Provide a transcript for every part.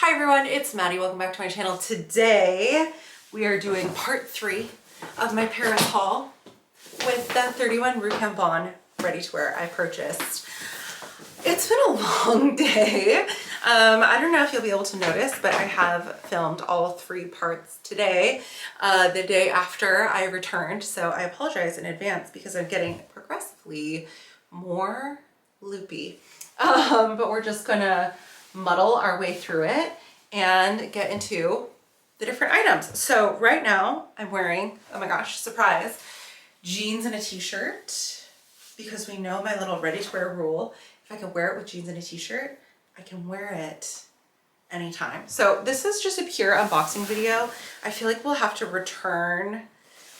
Hi everyone, it's Maddie. Welcome back to my channel. Today we are doing part 3 of my Paris haul with the 31 Rue Cambon ready-to-wear I purchased. It's been a long day. I don't know if you'll be able to notice, but I have filmed all 3 parts today, the day after I returned. So I apologize in advance because I'm getting progressively more loopy. But we're just gonna muddle our way through it and get into the different items. So right now I'm wearing, oh my gosh, surprise, jeans and a t-shirt, because we know my little ready-to-wear rule. If I can wear it with jeans and a t-shirt, I can wear it anytime. So this is just a pure unboxing video. I feel like we'll have to return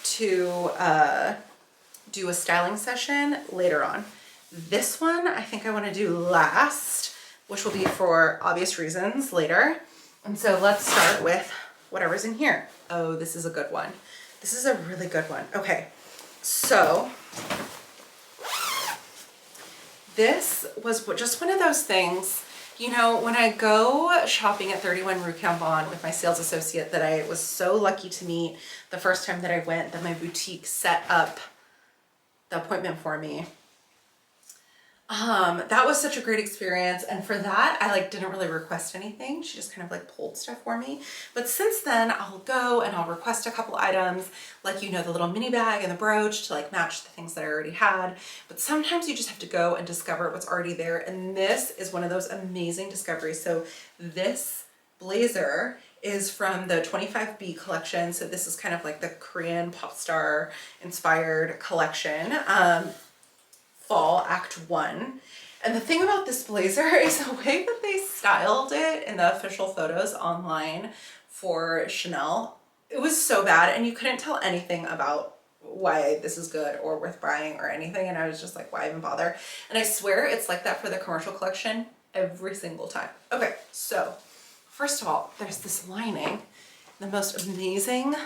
to do a styling session later on. This one I think I want to do last, which will be for obvious reasons later. And so let's start with whatever's in here. Oh, this is a good one. This is a really good one. Okay, so this was just one of those things, you know, when I go shopping at 31 Rue Cambon with my sales associate that I was so lucky to meet the first time that I went, that my boutique set up the appointment for me. That was such a great experience, and for that I didn't really request anything. She just kind of pulled stuff for me. But since then I'll go and I'll request a couple items, like, you know, the little mini bag and the brooch to match the things that I already had. But sometimes you just have to go and discover what's already there, and this is one of those amazing discoveries. So this blazer is from the 25B collection. So this is kind of like the Korean pop star inspired collection. Fall Act 1. And the thing about this blazer is the way that they styled it in the official photos online for Chanel. It was so bad, and you couldn't tell anything about why this is good or worth buying or anything. And I was just like, why even bother? And I swear it's like that for the commercial collection every single time. Okay, so first of all, there's this lining, the most amazing,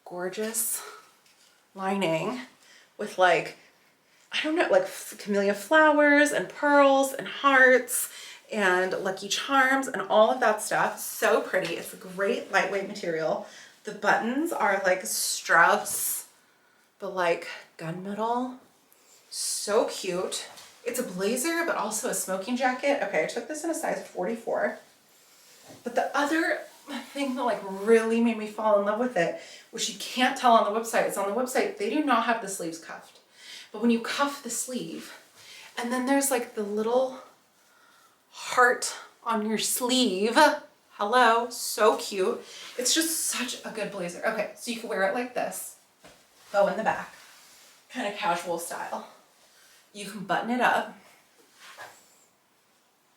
gorgeous lining with I don't know, camellia flowers and pearls and hearts and Lucky Charms and all of that stuff. So pretty. It's a great lightweight material. The buttons are Strauss, but gunmetal. So cute. It's a blazer, but also a smoking jacket. Okay, I took this in a size 44. But the other thing that really made me fall in love with it, which you can't tell on the website, it's on the website, they do not have the sleeves cuffed. But when you cuff the sleeve, and then there's the little heart on your sleeve. Hello, so cute. It's just such a good blazer. Okay, so you can wear it like this, bow in the back, kind of casual style. You can button it up,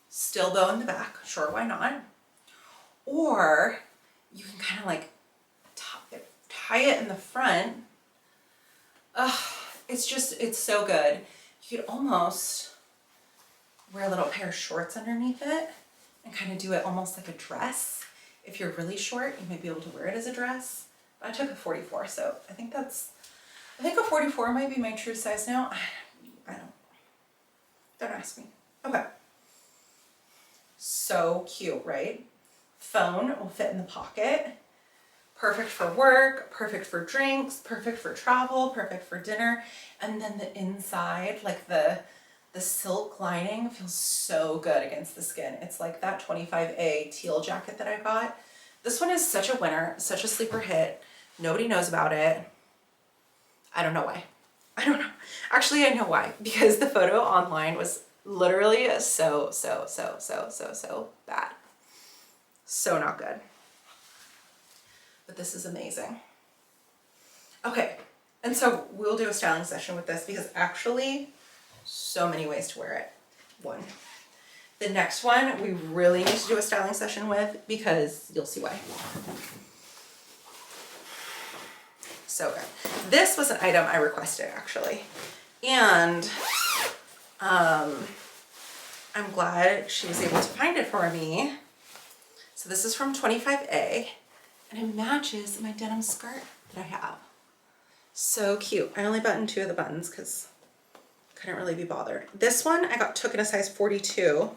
still bow in the back, sure, why not? Or you can kind of tie it in the front. It's so good. You could almost wear a little pair of shorts underneath it and kind of do it almost like a dress. If you're really short, you might be able to wear it as a dress. But I took a 44, so I think a 44 might be my true size now. Don't ask me. Okay. So cute, right? Phone will fit in the pocket. Perfect for work, perfect for drinks, perfect for travel, perfect for dinner. And then the inside, the silk lining feels so good against the skin. It's like that 25A teal jacket that I got. This one is such a winner, such a sleeper hit. Nobody knows about it. I don't know why. I don't know. Actually, I know why. Because the photo online was literally so bad. So not good. But this is amazing. Okay, and so we'll do a styling session with this because actually so many ways to wear it. One. The next one we really need to do a styling session with because you'll see why. So good. This was an item I requested actually. And I'm glad she was able to find it for me. So this is from 25A. And it matches my denim skirt that I have. So cute. I only buttoned 2 of the buttons because I couldn't really be bothered. This one I took in a size 42.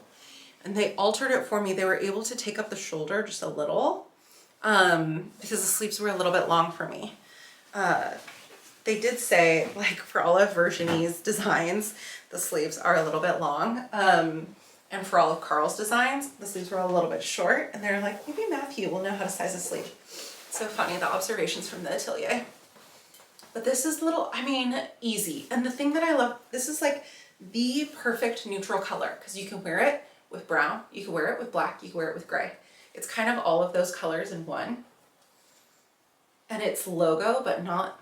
and they altered it for me. They were able to take up the shoulder just a little because the sleeves were a little bit long for me. They did say, like, for all of Virginie's designs, the sleeves are a little bit long. And for all of Carl's designs, the sleeves were a little bit short. And they're like, maybe Matthew will know how to size a sleeve. So funny, the observations from the atelier. But this is little, I mean, easy. And the thing that I love, this is like the perfect neutral color because you can wear it with brown, you can wear it with black, you can wear it with gray. It's kind of all of those colors in one. And it's logo, but not,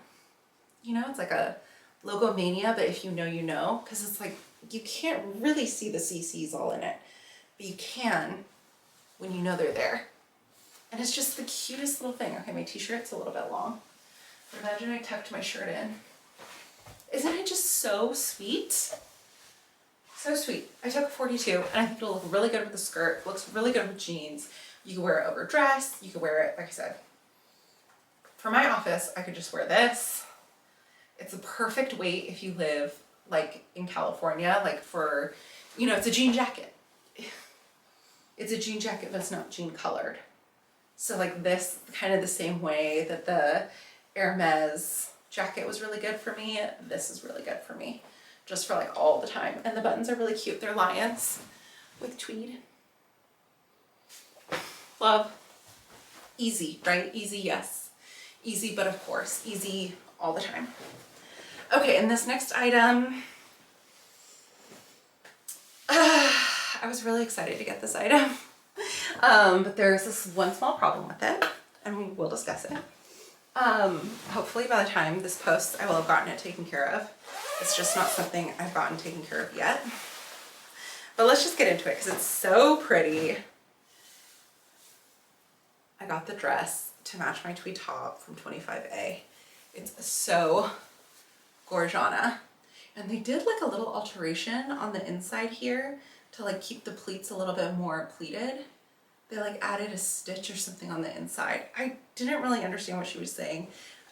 you know, it's like a logo mania, but if you know, you know, because it's like, you can't really see the CCs all in it, but you can when you know they're there. And it's just the cutest little thing. Okay, my t-shirt's a little bit long, but imagine I tucked my shirt in. Isn't it just so sweet? So sweet. I took a 42 and I think it'll look really good with the skirt. Looks really good with jeans. You can wear it over dress. You can wear it, like I said, for my office, I could just wear this. It's a perfect weight if you live like in California, like for, you know, it's a jean jacket. It's a jean jacket, but it's not jean colored. So like this, kind of the same way that the Hermes jacket was really good for me, this is really good for me, just for like all the time. And the buttons are really cute. They're lions with tweed. Love. Easy, right? Easy, yes. Easy, but of course, easy all the time. Okay, and this next item, I was really excited to get this item, but there's this one small problem with it, and we'll discuss it. Hopefully by the time this posts, I will have gotten it taken care of. It's just not something I've gotten taken care of yet. But let's just get into it because it's so pretty. I got the dress to match my tweed top from 25A. It's so gorgeous. And they did like a little alteration on the inside here to like keep the pleats a little bit more pleated. They like added a stitch or something on the inside. I didn't really understand what she was saying.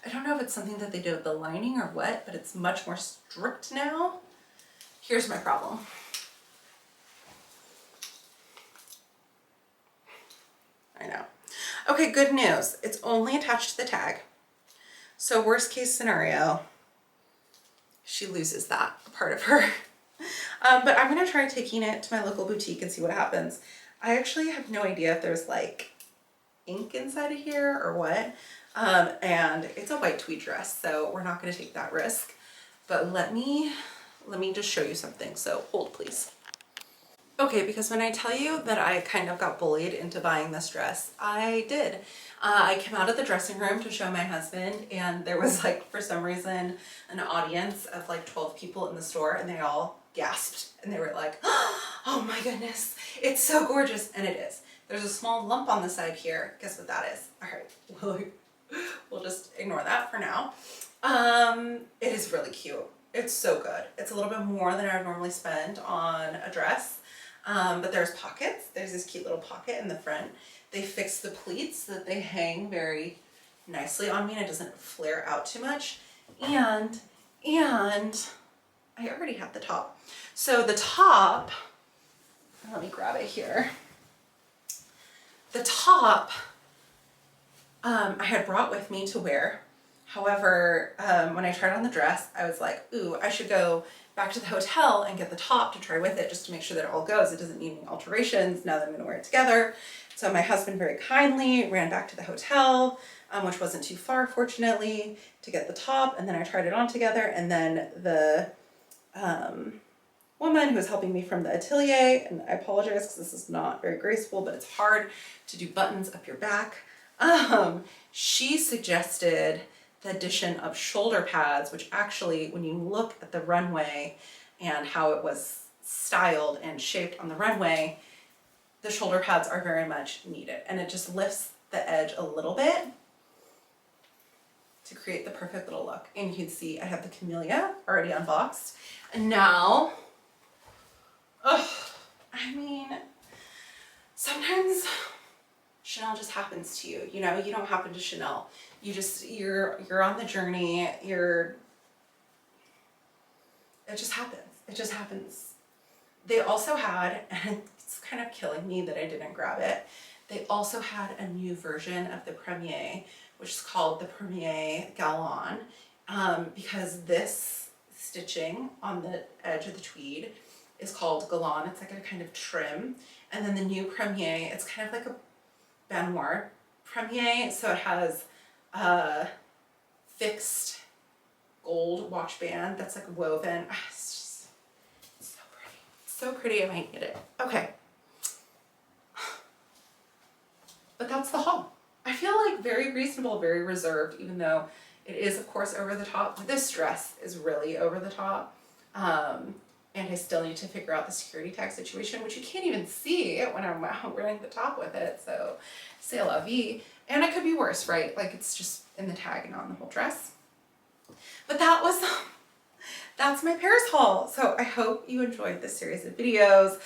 I don't know if it's something that they did with the lining or what, but it's much more stripped now. Here's my problem. I know. Okay, good news. It's only attached to the tag. So worst case scenario, she loses that part of her. But I'm gonna try taking it to my local boutique and see what happens. I actually have no idea if there's like ink inside of here or what. And it's a white tweed dress, so we're not gonna take that risk. But let me just show you something. So hold please. Okay, because when I tell you that I kind of got bullied into buying this dress, I did. I came out of the dressing room to show my husband, and there was like, for some reason, an audience of like 12 people in the store, and they all gasped, and they were like, oh my goodness, it's so gorgeous, and it is. There's a small lump on the side here. Guess what that is? All right, we'll just ignore that for now. It is really cute. It's so good. It's a little bit more than I would normally spend on a dress. But there's pockets. There's this cute little pocket in the front. They fixed the pleats so that they hang very nicely on me and it doesn't flare out too much. And I already have the top. So the top, let me grab it here. The top, I had brought with me to wear. However, when I tried on the dress, I was like, ooh, I should go back to the hotel and get the top to try with it just to make sure that it all goes. It doesn't need any alterations now that I'm gonna wear it together. So my husband very kindly ran back to the hotel, which wasn't too far, fortunately, to get the top. And then I tried it on together. And then the woman who was helping me from the atelier, and I apologize because this is not very graceful, but it's hard to do buttons up your back. She suggested the addition of shoulder pads, which actually, when you look at the runway and how it was styled and shaped on the runway, the shoulder pads are very much needed. And it just lifts the edge a little bit to create the perfect little look. And you can see I have the camellia already unboxed. And now, I mean, sometimes Chanel just happens to you, you know, you don't happen to Chanel. You just, you're on the journey, it just happens. It just happens. They also had, and It's kind of killing me that I didn't grab it. They also had a new version of the Premier, which is called the Premier Galon, because this stitching on the edge of the tweed is called Galon. It's like a kind of trim. And then the new Premier, it's kind of like a baignoire Premier, so it has a fixed gold watch band that's like woven. It's just so pretty. So pretty, I might need it. Okay. But that's the haul. I feel like very reasonable, very reserved, even though it is of course over the top. This dress is really over the top. And I still need to figure out the security tag situation, which you can't even see when I'm wearing the top with it. So, c'est la vie. And it could be worse, right? Like it's just in the tag and not in the whole dress. But that's my Paris haul. So I hope you enjoyed this series of videos.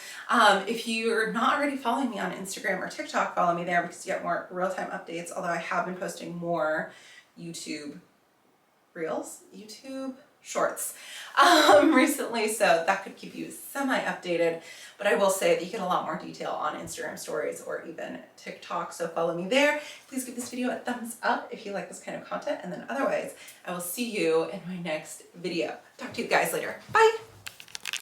If you're not already following me on Instagram or TikTok, follow me there because you get more real-time updates. Although I have been posting more YouTube Reels, YouTube Shorts recently, so that could keep you semi-updated. But I will say that you get a lot more detail on Instagram stories or even TikTok, so follow me there. Please give this video a thumbs up if you like this kind of content, and then otherwise I will see you in my next video. Talk to you guys later. Bye!